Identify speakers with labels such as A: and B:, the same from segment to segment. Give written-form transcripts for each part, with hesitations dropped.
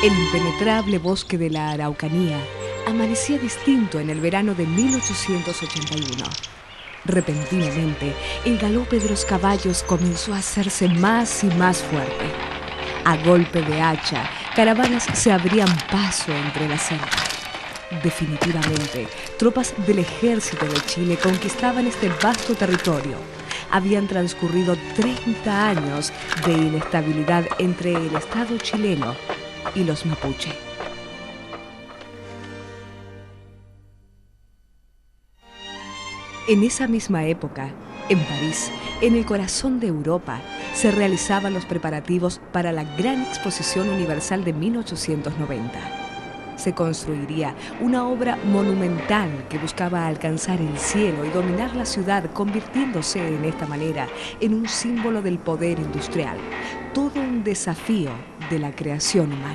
A: El impenetrable bosque de la Araucanía amanecía distinto en el verano de 1881. Repentinamente, el galope de los caballos comenzó a hacerse más y más fuerte. A golpe de hacha, caravanas se abrían paso entre la selva. Definitivamente, tropas del ejército de Chile conquistaban este vasto territorio. Habían transcurrido 30 años de inestabilidad entre el Estado chileno y los mapuche. En esa misma época, en París, en el corazón de Europa, se realizaban los preparativos para la Gran Exposición Universal de 1890. Se construiría una obra monumental que buscaba alcanzar el cielo y dominar la ciudad, convirtiéndose en esta manera en un símbolo del poder industrial, todo un desafío de la creación humana.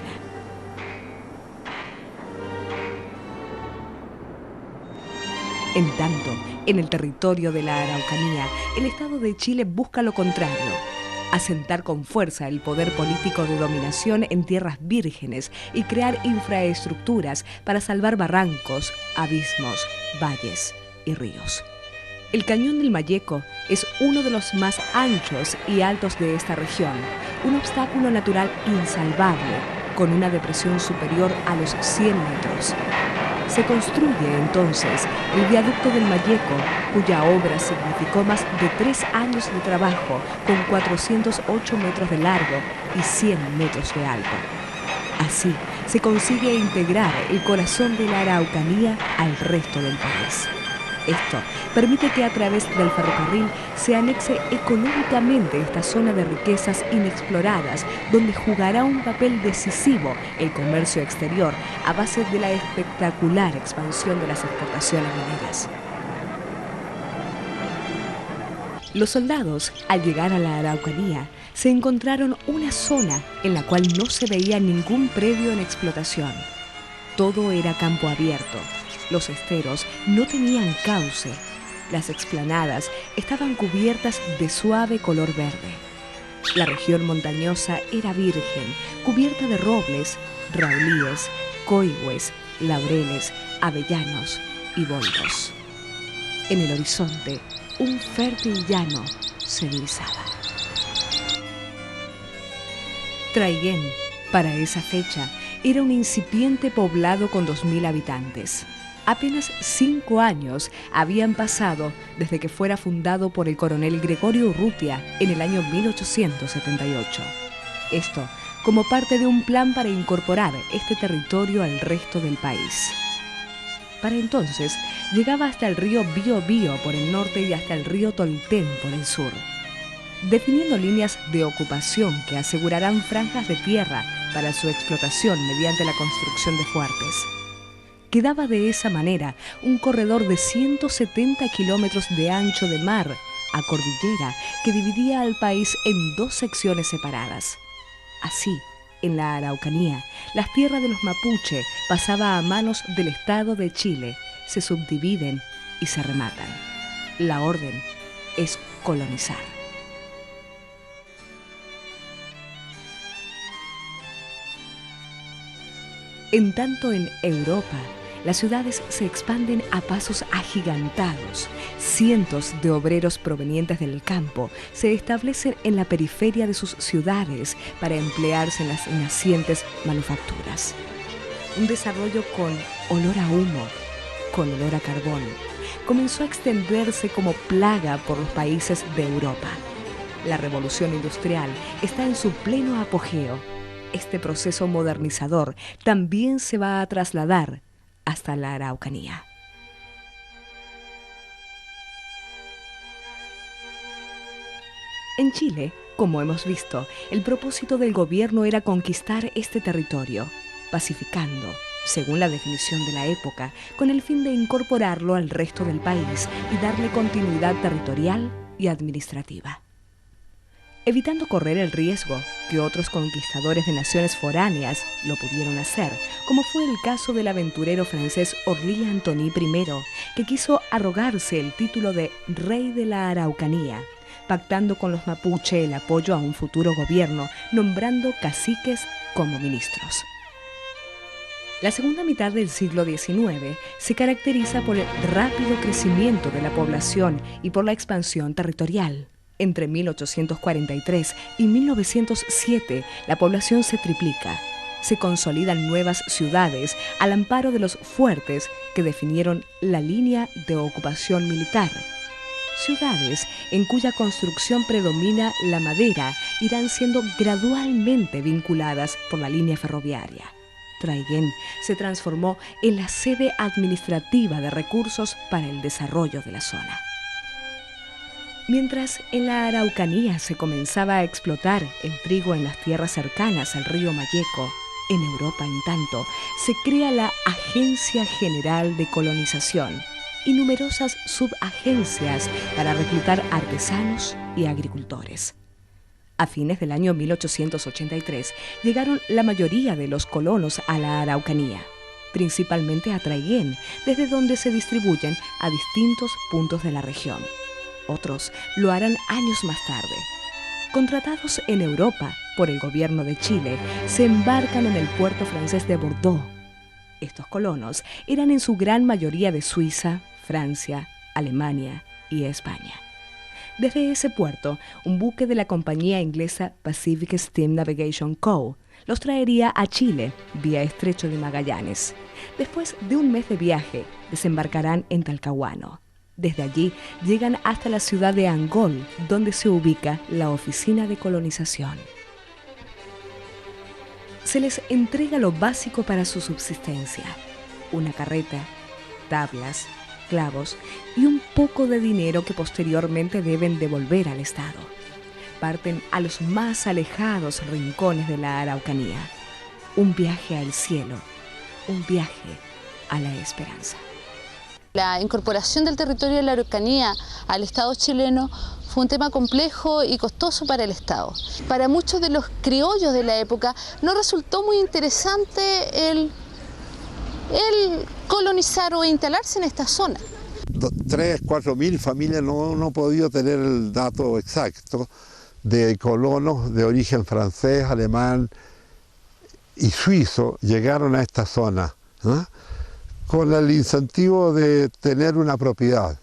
A: En tanto, en el territorio de la Araucanía, el Estado de Chile busca lo contrario: asentar con fuerza el poder político de dominación en tierras vírgenes y crear infraestructuras para salvar barrancos, abismos, valles y ríos. El cañón del Mayeco es uno de los más anchos y altos de esta región, un obstáculo natural insalvable, con una depresión superior a los 100 metros. Se construye entonces el viaducto del Mayeco, cuya obra significó más de 3 años de trabajo, con 408 metros de largo y 100 metros de alto. Así se consigue integrar el corazón de la Araucanía al resto del país. Esto permite que a través del ferrocarril se anexe económicamente esta zona de riquezas inexploradas, donde jugará un papel decisivo el comercio exterior a base de la espectacular expansión de las exportaciones mineras. Los soldados, al llegar a la Araucanía, se encontraron una zona en la cual no se veía ningún predio en explotación. Todo era campo abierto. Los esteros no tenían cauce. Las explanadas estaban cubiertas de suave color verde. La región montañosa era virgen, cubierta de robles, raulíes, coigües, laureles, avellanos y boldos. En el horizonte, un fértil llano se divisaba. Traiguén, para esa fecha, era un incipiente poblado con 2.000 habitantes. Apenas 5 años habían pasado desde que fuera fundado por el coronel Gregorio Urrutia en el año 1878. Esto como parte de un plan para incorporar este territorio al resto del país. Para entonces llegaba hasta el río Biobío por el norte y hasta el río Tolten por el sur, definiendo líneas de ocupación que asegurarán franjas de tierra para su explotación mediante la construcción de fuertes. Quedaba de esa manera un corredor de 170 kilómetros de ancho de mar a cordillera que dividía al país en 2 secciones separadas. Así, en la Araucanía, las tierras de los mapuche pasaban a manos del Estado de Chile, se subdividen y se rematan. La orden es colonizar. En tanto, en Europa, las ciudades se expanden a pasos agigantados. Cientos de obreros provenientes del campo se establecen en la periferia de sus ciudades para emplearse en las nacientes manufacturas. Un desarrollo con olor a humo, con olor a carbón, comenzó a extenderse como plaga por los países de Europa. La revolución industrial está en su pleno apogeo. Este proceso modernizador también se va a trasladar hasta la Araucanía. En Chile, como hemos visto, el propósito del gobierno era conquistar este territorio, pacificando, según la definición de la época, con el fin de incorporarlo al resto del país y darle continuidad territorial y administrativa. Evitando correr el riesgo que otros conquistadores de naciones foráneas lo pudieron hacer, como fue el caso del aventurero francés Orly Antony I, que quiso arrogarse el título de Rey de la Araucanía, pactando con los mapuche el apoyo a un futuro gobierno, nombrando caciques como ministros. La segunda mitad del siglo XIX se caracteriza por el rápido crecimiento de la población y por la expansión territorial. Entre 1843 y 1907, la población se triplica. Se consolidan nuevas ciudades al amparo de los fuertes que definieron la línea de ocupación militar. Ciudades en cuya construcción predomina la madera irán siendo gradualmente vinculadas por la línea ferroviaria. Traiguén se transformó en la sede administrativa de recursos para el desarrollo de la zona. Mientras en la Araucanía se comenzaba a explotar el trigo en las tierras cercanas al río Malleco, en Europa, en tanto, se crea la Agencia General de Colonización y numerosas subagencias para reclutar artesanos y agricultores. A fines del año 1883 llegaron la mayoría de los colonos a la Araucanía, principalmente a Traiguén, desde donde se distribuyen a distintos puntos de la región. Otros lo harán años más tarde. Contratados en Europa por el gobierno de Chile, se embarcan en el puerto francés de Bordeaux. Estos colonos eran en su gran mayoría de Suiza, Francia, Alemania y España. Desde ese puerto, un buque de la compañía inglesa Pacific Steam Navigation Co. los traería a Chile vía Estrecho de Magallanes. Después de un mes de viaje, desembarcarán en Talcahuano. Desde allí llegan hasta la ciudad de Angol, donde se ubica la oficina de colonización. Se les entrega lo básico para su subsistencia: una carreta, tablas, clavos y un poco de dinero que posteriormente deben devolver al Estado. Parten a los más alejados rincones de la Araucanía. Un viaje al cielo, un viaje a la esperanza.
B: La incorporación del territorio de la Araucanía al Estado chileno fue un tema complejo y costoso para el Estado. Para muchos de los criollos de la época no resultó muy interesante el colonizar o instalarse en esta zona.
C: 3.000 a 4.000 familias, no he podido tener el dato exacto, de colonos de origen francés, alemán y suizo llegaron a esta zona, ¿eh? Con el incentivo de tener una propiedad.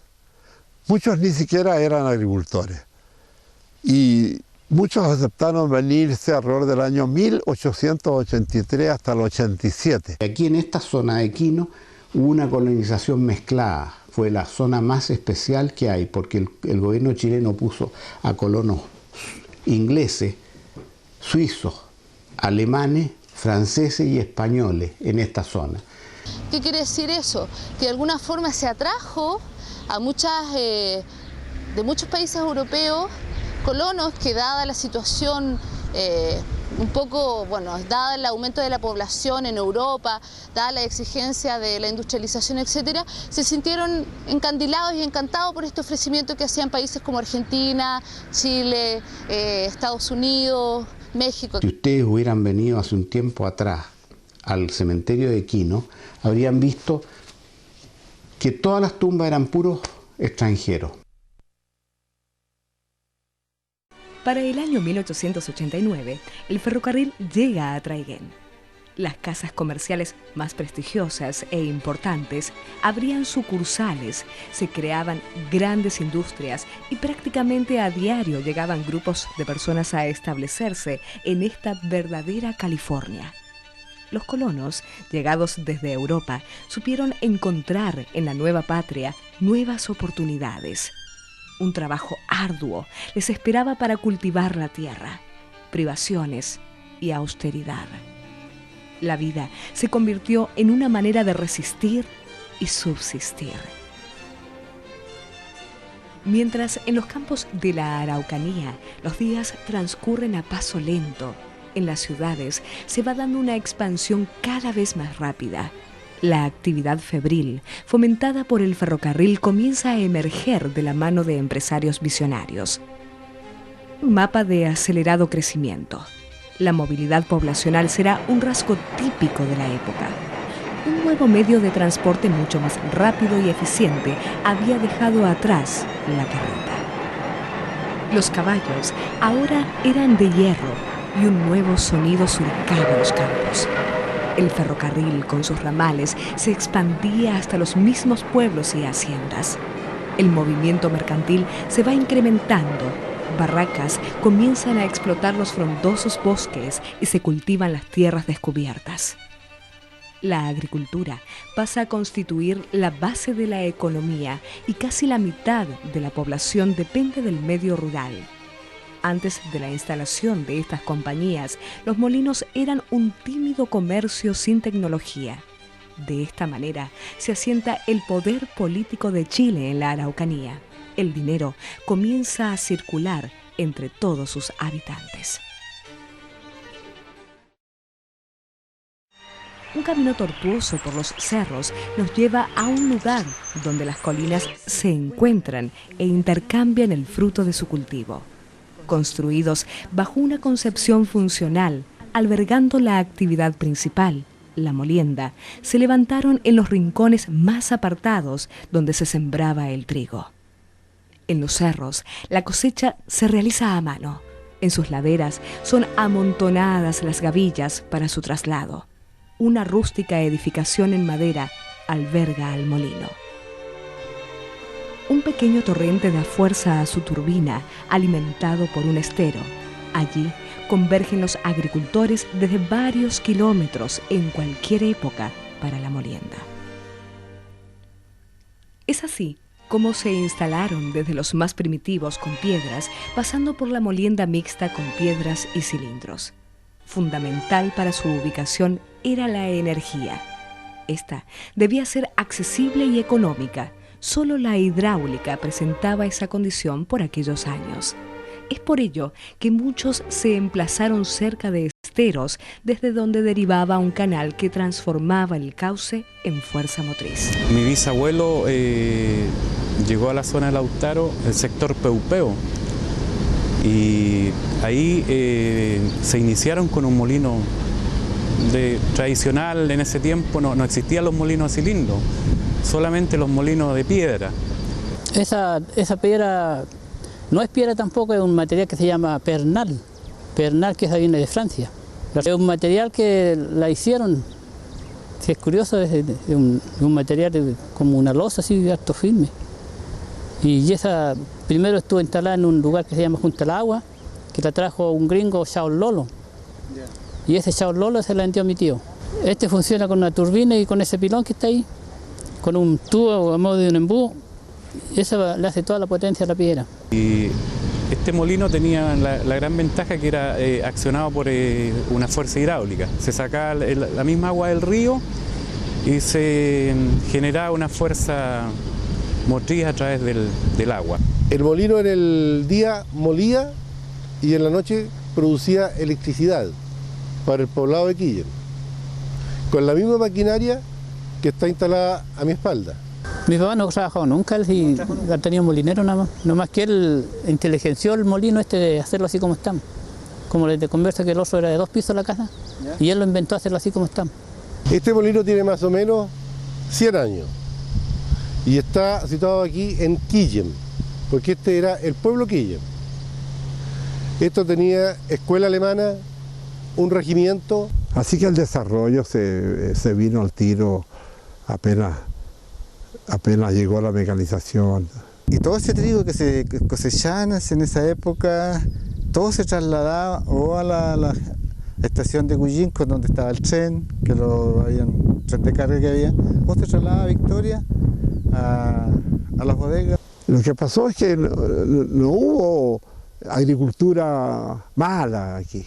C: Muchos ni siquiera eran agricultores y muchos aceptaron venirse alrededor del año 1883 hasta el 87.
D: Aquí en esta zona de Quino hubo una colonización mezclada. Fue la zona más especial que hay porque el gobierno chileno puso a colonos ingleses, suizos, alemanes, franceses y españoles en esta zona.
B: ¿Qué quiere decir eso? Que de alguna forma se atrajo a de muchos países europeos colonos que, dada la situación un poco, dada el aumento de la población en Europa, dada la exigencia de la industrialización, etcétera, se sintieron encandilados y encantados por este ofrecimiento que hacían países como Argentina, Chile, Estados Unidos, México.
D: Si ustedes hubieran venido hace un tiempo atrás al cementerio de Quino, habrían visto que todas las tumbas eran puros extranjeros.
A: Para el año 1889, el ferrocarril llega a Traiguén. Las casas comerciales más prestigiosas e importantes abrían sucursales, se creaban grandes industrias y prácticamente a diario llegaban grupos de personas a establecerse en esta verdadera California. Los colonos, llegados desde Europa, supieron encontrar en la nueva patria nuevas oportunidades. Un trabajo arduo les esperaba para cultivar la tierra, privaciones y austeridad. La vida se convirtió en una manera de resistir y subsistir. Mientras en los campos de la Araucanía los días transcurren a paso lento, en las ciudades se va dando una expansión cada vez más rápida. La actividad febril, fomentada por el ferrocarril, comienza a emerger de la mano de empresarios visionarios. Un mapa de acelerado crecimiento. La movilidad poblacional será un rasgo típico de la época. Un nuevo medio de transporte mucho más rápido y eficiente había dejado atrás la carreta. Los caballos ahora eran de hierro y un nuevo sonido surcaba los campos. El ferrocarril con sus ramales se expandía hasta los mismos pueblos y haciendas. El movimiento mercantil se va incrementando. Barracas comienzan a explotar los frondosos bosques y se cultivan las tierras descubiertas. La agricultura pasa a constituir la base de la economía y casi la mitad de la población depende del medio rural. Antes de la instalación de estas compañías, los molinos eran un tímido comercio sin tecnología. De esta manera se asienta el poder político de Chile en la Araucanía. El dinero comienza a circular entre todos sus habitantes. Un camino tortuoso por los cerros nos lleva a un lugar donde las colinas se encuentran e intercambian el fruto de su cultivo. Construidos bajo una concepción funcional, albergando la actividad principal, la molienda, se levantaron en los rincones más apartados donde se sembraba el trigo. En los cerros, la cosecha se realiza a mano. En sus laderas son amontonadas las gavillas para su traslado. Una rústica edificación en madera alberga al molino. Un pequeño torrente da fuerza a su turbina, alimentado por un estero. Allí convergen los agricultores desde varios kilómetros en cualquier época para la molienda. Es así como se instalaron desde los más primitivos con piedras, pasando por la molienda mixta con piedras y cilindros. Fundamental para su ubicación era la energía. Esta debía ser accesible y económica. Solo la hidráulica presentaba esa condición por aquellos años. Es por ello que muchos se emplazaron cerca de esteros, desde donde derivaba un canal que transformaba el cauce en fuerza motriz.
E: Mi bisabuelo llegó a la zona de Lautaro, el sector Peupeo, y ahí se iniciaron con un molino tradicional. En ese tiempo no existían los molinos a cilindro, solamente los molinos de piedra.
F: Esa piedra no es piedra tampoco, es un material que se llama pernal, que esa viene de Francia. Es un material que la hicieron, si es curioso, es de un material como una losa así, de harto firme. Y esa primero estuvo instalada en un lugar que se llama Junto al Agua, que la trajo un gringo, Chao Lolo. Y ese Chao Lolo se la vendió a mi tío. Este funciona con una turbina y con ese pilón que está ahí, con un tubo a modo de un embudo. Eso le hace toda la potencia a la piedra.
E: Y este molino tenía la gran ventaja que era accionado por una fuerza hidráulica. Se sacaba la misma agua del río y se generaba una fuerza motriz a través del agua.
G: El molino en el día molía y en la noche producía electricidad para el poblado de Quillem, con la misma maquinaria que está instalada a mi espalda.
F: Mi papá no trabajaba nunca, él ha tenido molinero nada más que él inteligenció el molino de hacerlo así como estamos. Como les conversa que el otro era de 2 pisos la casa, y él lo inventó hacerlo así como estamos.
G: Este molino tiene más o menos 100 años y está situado aquí en Quillem, porque este era el pueblo Quillem. Esto tenía escuela alemana, un regimiento.
C: Así que el desarrollo se vino al tiro apenas llegó la mecanización.
H: Y todo ese trigo que se cosechaba en esa época, todo se trasladaba o a estación de Cuyinco, donde estaba el tren, que había un tren de carga que había, o se trasladaba a Victoria a las bodegas.
C: Lo que pasó es que no hubo agricultura mala aquí.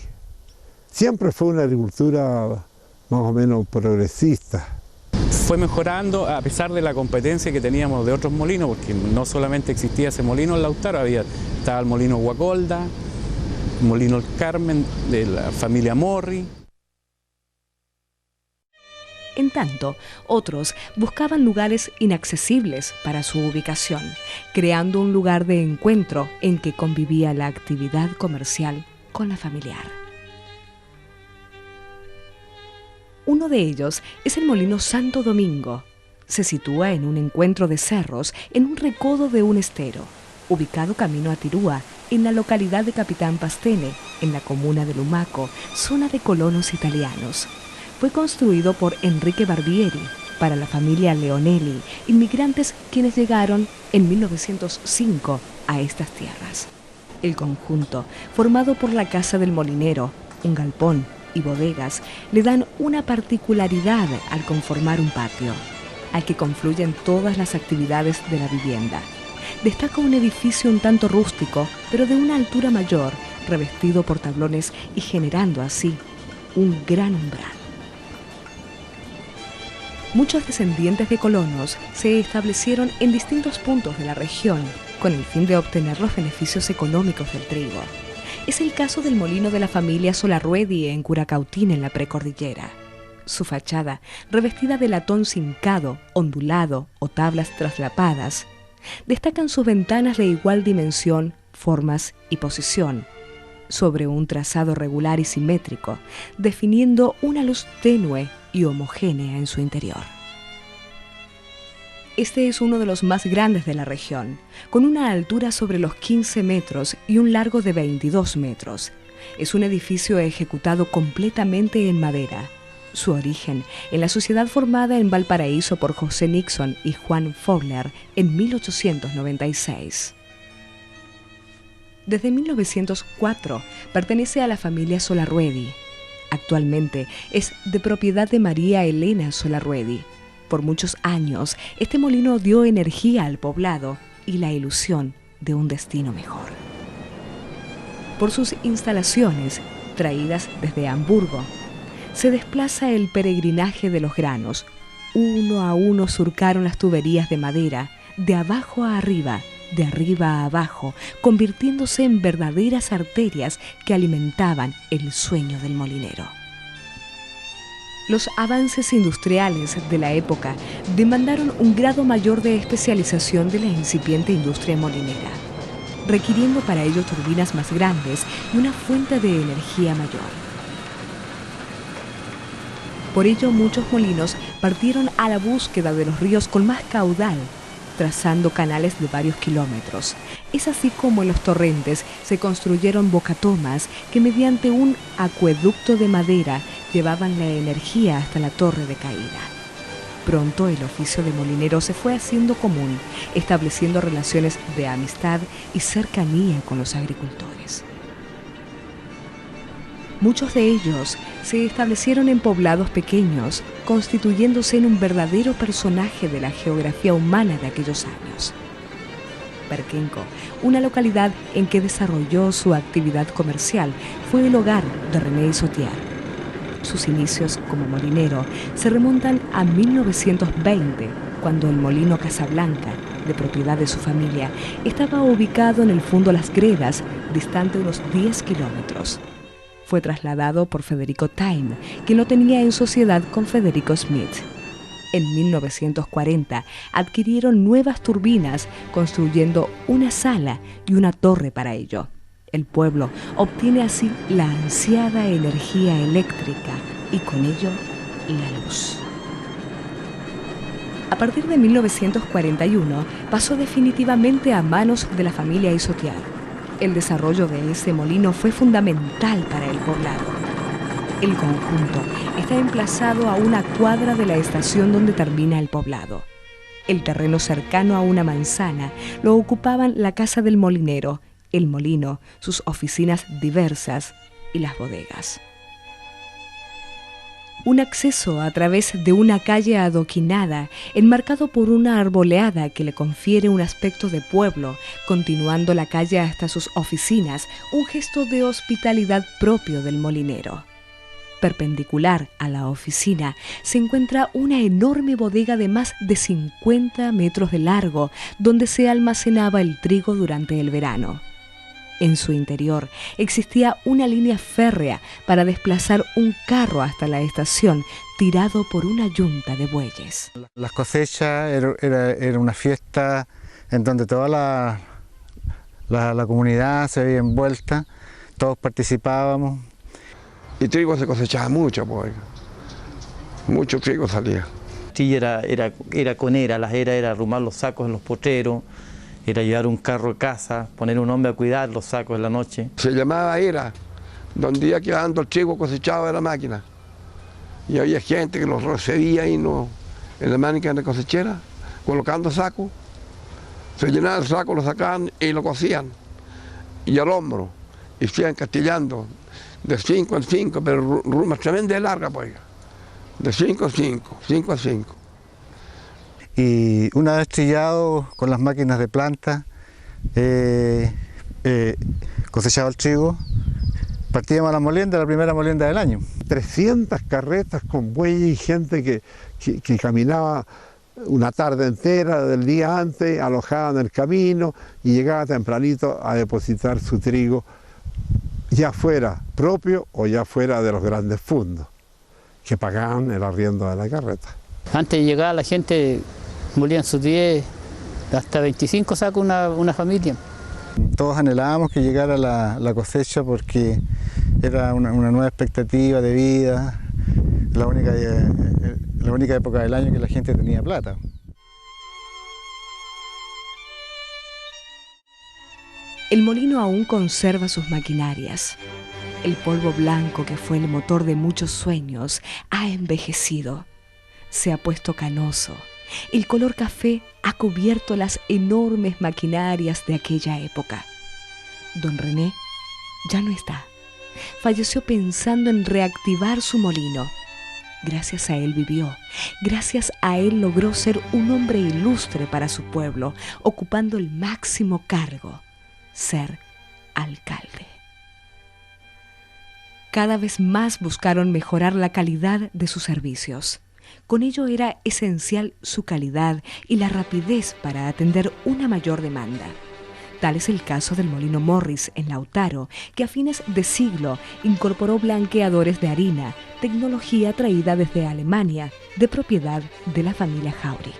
C: Siempre fue una agricultura más o menos progresista.
E: Fue mejorando a pesar de la competencia que teníamos de otros molinos, porque no solamente existía ese molino en Lautaro, estaba el molino Guacolda, el molino El Carmen, de la familia Morri.
A: En tanto, otros buscaban lugares inaccesibles para su ubicación, creando un lugar de encuentro en que convivía la actividad comercial con la familiar. Uno de ellos es el Molino Santo Domingo. Se sitúa en un encuentro de cerros en un recodo de un estero, ubicado camino a Tirúa, en la localidad de Capitán Pastene, en la comuna de Lumaco, zona de colonos italianos. Fue construido por Enrique Barbieri para la familia Leonelli, inmigrantes quienes llegaron en 1905 a estas tierras. El conjunto, formado por la casa del molinero, un galpón y bodegas, le dan una particularidad al conformar un patio, al que confluyen todas las actividades de la vivienda. Destaca un edificio un tanto rústico, pero de una altura mayor, revestido por tablones y generando así un gran umbral. Muchos descendientes de colonos se establecieron en distintos puntos de la región con el fin de obtener los beneficios económicos del trigo. Es el caso del molino de la familia Solarruedi en Curacautín, en la precordillera. Su fachada, revestida de latón cincado, ondulado o tablas traslapadas, destacan sus ventanas de igual dimensión, formas y posición, sobre un trazado regular y simétrico, definiendo una luz tenue y homogénea en su interior. Este es uno de los más grandes de la región, con una altura sobre los 15 metros y un largo de 22 metros. Es un edificio ejecutado completamente en madera. Su origen en la sociedad formada en Valparaíso por José Nixon y Juan Fowler en 1896. Desde 1904 pertenece a la familia Solarruedi. Actualmente es de propiedad de María Elena Solarruedi. Por muchos años, este molino dio energía al poblado y la ilusión de un destino mejor. Por sus instalaciones, traídas desde Hamburgo, se desplaza el peregrinaje de los granos. Uno a uno surcaron las tuberías de madera, de abajo a arriba, de arriba a abajo, convirtiéndose en verdaderas arterias que alimentaban el sueño del molinero. Los avances industriales de la época demandaron un grado mayor de especialización de la incipiente industria molinera, requiriendo para ello turbinas más grandes y una fuente de energía mayor. Por ello, muchos molinos partieron a la búsqueda de los ríos con más caudal, trazando canales de varios kilómetros. Es así como en los torrentes se construyeron bocatomas que mediante un acueducto de madera llevaban la energía hasta la torre de caída. Pronto el oficio de molinero se fue haciendo común, estableciendo relaciones de amistad y cercanía con los agricultores. Muchos de ellos se establecieron en poblados pequeños, constituyéndose en un verdadero personaje de la geografía humana de aquellos años. Perquenco, una localidad en que desarrolló su actividad comercial, fue el hogar de René Isotier. Sus inicios como molinero se remontan a 1920, cuando el molino Casablanca, de propiedad de su familia, estaba ubicado en el Fundo Las Gredas, distante unos 10 kilómetros. Fue trasladado por Federico Time, quien lo tenía en sociedad con Federico Smith. En 1940 adquirieron nuevas turbinas, construyendo una sala y una torre para ello. El pueblo obtiene así la ansiada energía eléctrica y con ello la luz. A partir de 1941 pasó definitivamente a manos de la familia Isotier. El desarrollo de ese molino fue fundamental para el poblado. El conjunto está emplazado a una cuadra de la estación donde termina el poblado. El terreno cercano a una manzana lo ocupaban la casa del molinero, el molino, sus oficinas diversas y las bodegas. Un acceso a través de una calle adoquinada, enmarcado por una arboleada que le confiere un aspecto de pueblo, continuando la calle hasta sus oficinas, un gesto de hospitalidad propio del molinero. Perpendicular a la oficina se encuentra una enorme bodega de más de 50 metros de largo, donde se almacenaba el trigo durante el verano. En su interior existía una línea férrea para desplazar un carro hasta la estación, tirado por una yunta de bueyes.
H: Las cosechas era una fiesta en donde toda la comunidad se veía envuelta, todos participábamos.
I: Y trigo se cosechaba mucho, pues. Mucho trigo salía.
J: Sí, era conera, las era arrumar los sacos en los potreros, era llevar un carro a casa, poner un hombre a cuidar los sacos en la noche.
I: Se llamaba era, donde iba quedando el trigo cosechado de la máquina. Y había gente que los recibía ahí en la máquina de cosechera, colocando sacos. Se llenaba el saco, lo sacaban y lo cosían. Y al hombro, y se iban castillando de 5 en 5, pero rumas tremenda y larga, pues. De 5 en 5, 5 en 5.
H: Y una vez trillado con las máquinas de planta, cosechaba el trigo, partíamos a la molienda, la primera molienda del año.
C: 300 carretas con bueyes y gente que caminaba una tarde entera del día antes, alojada en el camino y llegaba tempranito a depositar su trigo, ya fuera propio o ya fuera de los grandes fundos, que pagaban el arriendo de la carreta.
F: Antes de llegar la gente molían sus 10, hasta 25 sacos una familia.
H: Todos anhelábamos que llegara la cosecha porque era una nueva expectativa de vida, la única época del año que la gente tenía plata.
A: El molino aún conserva sus maquinarias. El polvo blanco que fue el motor de muchos sueños ha envejecido, se ha puesto canoso. El color café ha cubierto las enormes maquinarias de aquella época. Don René ya no está. Falleció pensando en reactivar su molino. Gracias a él vivió, gracias a él logró ser un hombre ilustre para su pueblo, ocupando el máximo cargo, ser alcalde. Cada vez más buscaron mejorar la calidad de sus servicios. Con ello era esencial su calidad y la rapidez para atender una mayor demanda. Tal es el caso del molino Morris en Lautaro, que a fines de siglo incorporó blanqueadores de harina, tecnología traída desde Alemania, de propiedad de la familia Jauri.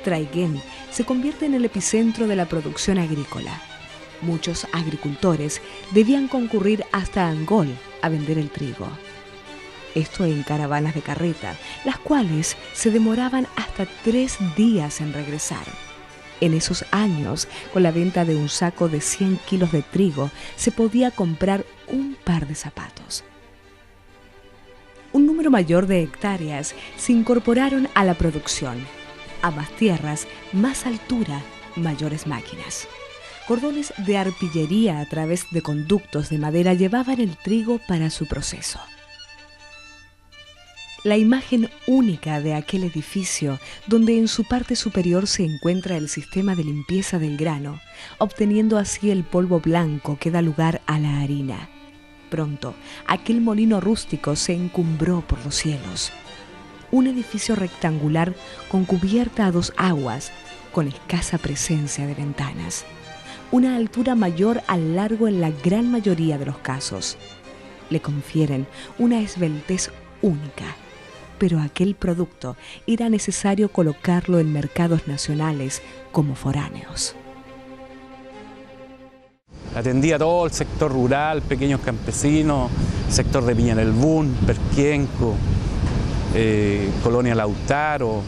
A: Traiguén se convierte en el epicentro de la producción agrícola. Muchos agricultores debían concurrir hasta Angol a vender el trigo. Esto en caravanas de carreta, las cuales se demoraban hasta 3 días en regresar. En esos años, con la venta de un saco de 100 kilos de trigo, se podía comprar un par de zapatos. Un número mayor de hectáreas se incorporaron a la producción. A más tierras, más altura, mayores máquinas. Cordones de arpillería a través de conductos de madera llevaban el trigo para su proceso. La imagen única de aquel edificio, donde en su parte superior se encuentra el sistema de limpieza del grano, obteniendo así el polvo blanco que da lugar a la harina. Pronto, aquel molino rústico se encumbró por los cielos. Un edificio rectangular con cubierta a 2 aguas, con escasa presencia de ventanas. Una altura mayor al largo en la gran mayoría de los casos. Le confieren una esbeltez única. Pero aquel producto era necesario colocarlo en mercados nacionales como foráneos.
E: Atendía todo el sector rural, pequeños campesinos, sector de Viña del Bún, Perquienco, Colonia Lautaro,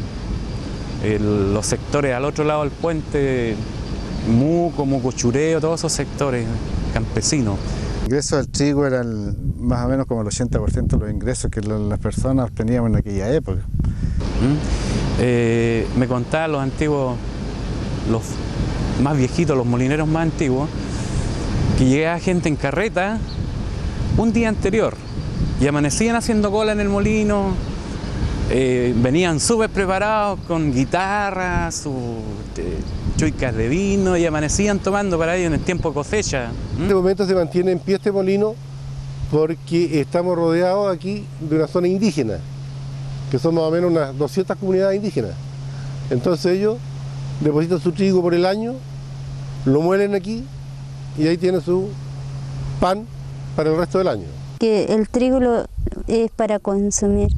E: los sectores al otro lado del puente, Muco, Mucochureo, todos esos sectores campesinos.
H: El ingreso del trigo era más o menos como el 80% de los ingresos que las personas obteníamos en aquella época.
E: Me contaban los antiguos, los más viejitos, los molineros más antiguos, que llegaba gente en carreta un día anterior y amanecían haciendo cola en el molino. Venían súper preparados con guitarras, sus chuicas de vino y amanecían tomando para ellos en el tiempo de cosecha.
G: En este momento se mantiene en pie este molino porque estamos rodeados aquí de una zona indígena, que son más o menos unas 200 comunidades indígenas. Entonces ellos depositan su trigo por el año, lo muelen aquí y ahí tienen su pan para el resto del año.
K: Que el trigo es para consumir.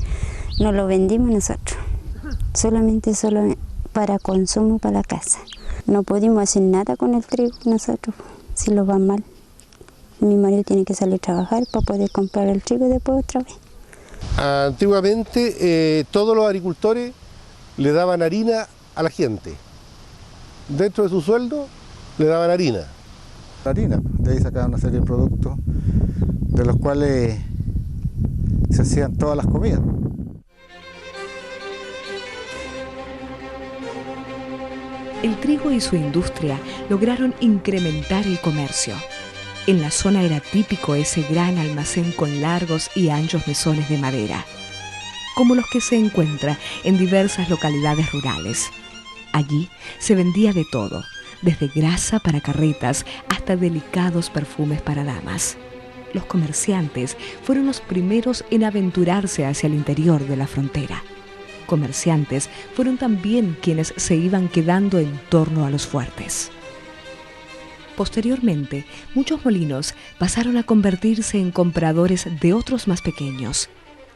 K: No lo vendimos nosotros, solamente para consumo para la casa. No pudimos hacer nada con el trigo nosotros, si lo va mal. Mi marido tiene que salir a trabajar para poder comprar el trigo después otra vez.
G: Antiguamente todos los agricultores le daban harina a la gente. Dentro de su sueldo le daban harina.
H: Harina, de ahí sacaban una serie de productos de los cuales se hacían todas las comidas.
A: El trigo y su industria lograron incrementar el comercio. En la zona era típico ese gran almacén con largos y anchos mesones de madera, como los que se encuentran en diversas localidades rurales. Allí se vendía de todo, desde grasa para carretas hasta delicados perfumes para damas. Los comerciantes fueron los primeros en aventurarse hacia el interior de la frontera. Comerciantes fueron también quienes se iban quedando en torno a los fuertes. Posteriormente, muchos molinos pasaron a convertirse en compradores de otros más pequeños.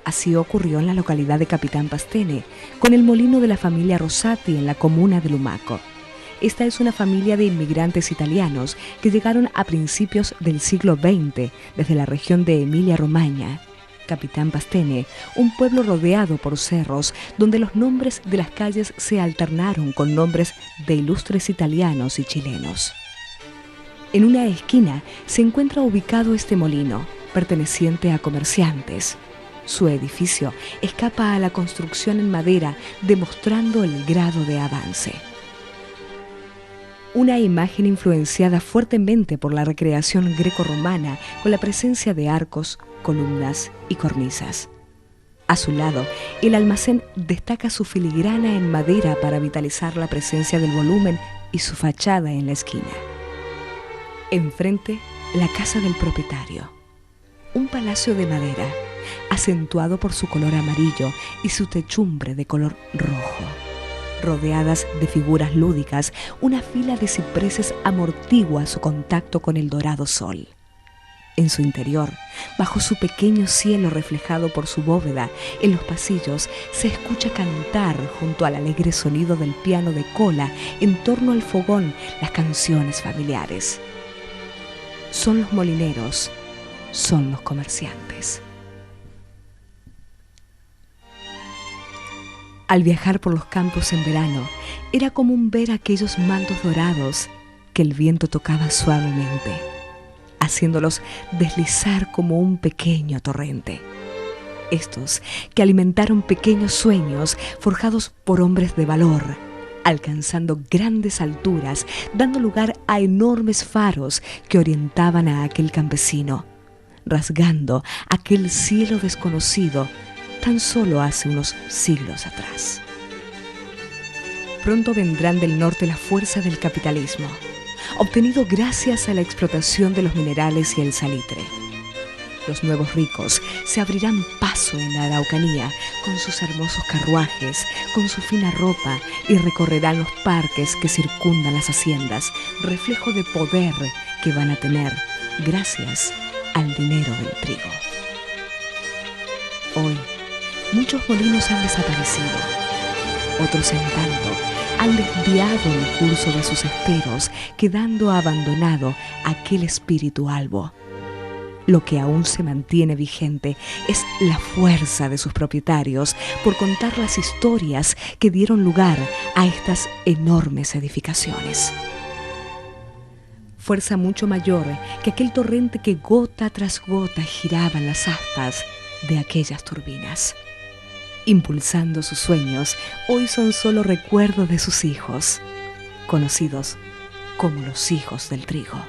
A: Así ocurrió en la localidad de Capitán Pastene, con el molino de la familia Rosati en la comuna de Lumaco. Esta es una familia de inmigrantes italianos que llegaron a principios del siglo XX desde la región de Emilia-Romagna. Capitán Pastene, un pueblo rodeado por cerros donde los nombres de las calles se alternaron con nombres de ilustres italianos y chilenos. En una esquina se encuentra ubicado este molino, perteneciente a comerciantes. Su edificio escapa a la construcción en madera, demostrando el grado de avance. Una imagen influenciada fuertemente por la recreación grecorromana con la presencia de arcos, columnas y cornisas. A su lado, el almacén destaca su filigrana en madera para vitalizar la presencia del volumen y su fachada en la esquina. Enfrente, la casa del propietario. Un palacio de madera, acentuado por su color amarillo y su techumbre de color rojo. Rodeadas de figuras lúdicas, una fila de cipreses amortigua su contacto con el dorado sol. En su interior, bajo su pequeño cielo reflejado por su bóveda, en los pasillos se escucha cantar junto al alegre sonido del piano de cola en torno al fogón las canciones familiares. Son los molineros, son los comerciantes. Al viajar por los campos en verano, era común ver aquellos mantos dorados que el viento tocaba suavemente, haciéndolos deslizar como un pequeño torrente. Estos que alimentaron pequeños sueños forjados por hombres de valor, alcanzando grandes alturas, dando lugar a enormes faros que orientaban a aquel campesino, rasgando aquel cielo desconocido tan solo hace unos siglos atrás. Pronto vendrán del norte la fuerza del capitalismo, obtenido gracias a la explotación de los minerales y el salitre. Los nuevos ricos se abrirán paso en la Araucanía con sus hermosos carruajes, con su fina ropa, y recorrerán los parques que circundan las haciendas, reflejo de poder que van a tener gracias al dinero del trigo. Hoy, muchos molinos han desaparecido, otros en tanto han desviado el curso de sus esteros, quedando abandonado aquel espíritu albo. Lo que aún se mantiene vigente es la fuerza de sus propietarios por contar las historias que dieron lugar a estas enormes edificaciones. Fuerza mucho mayor que aquel torrente que gota tras gota giraba en las aspas de aquellas turbinas. Impulsando sus sueños, hoy son solo recuerdos de sus hijos, conocidos como los hijos del trigo.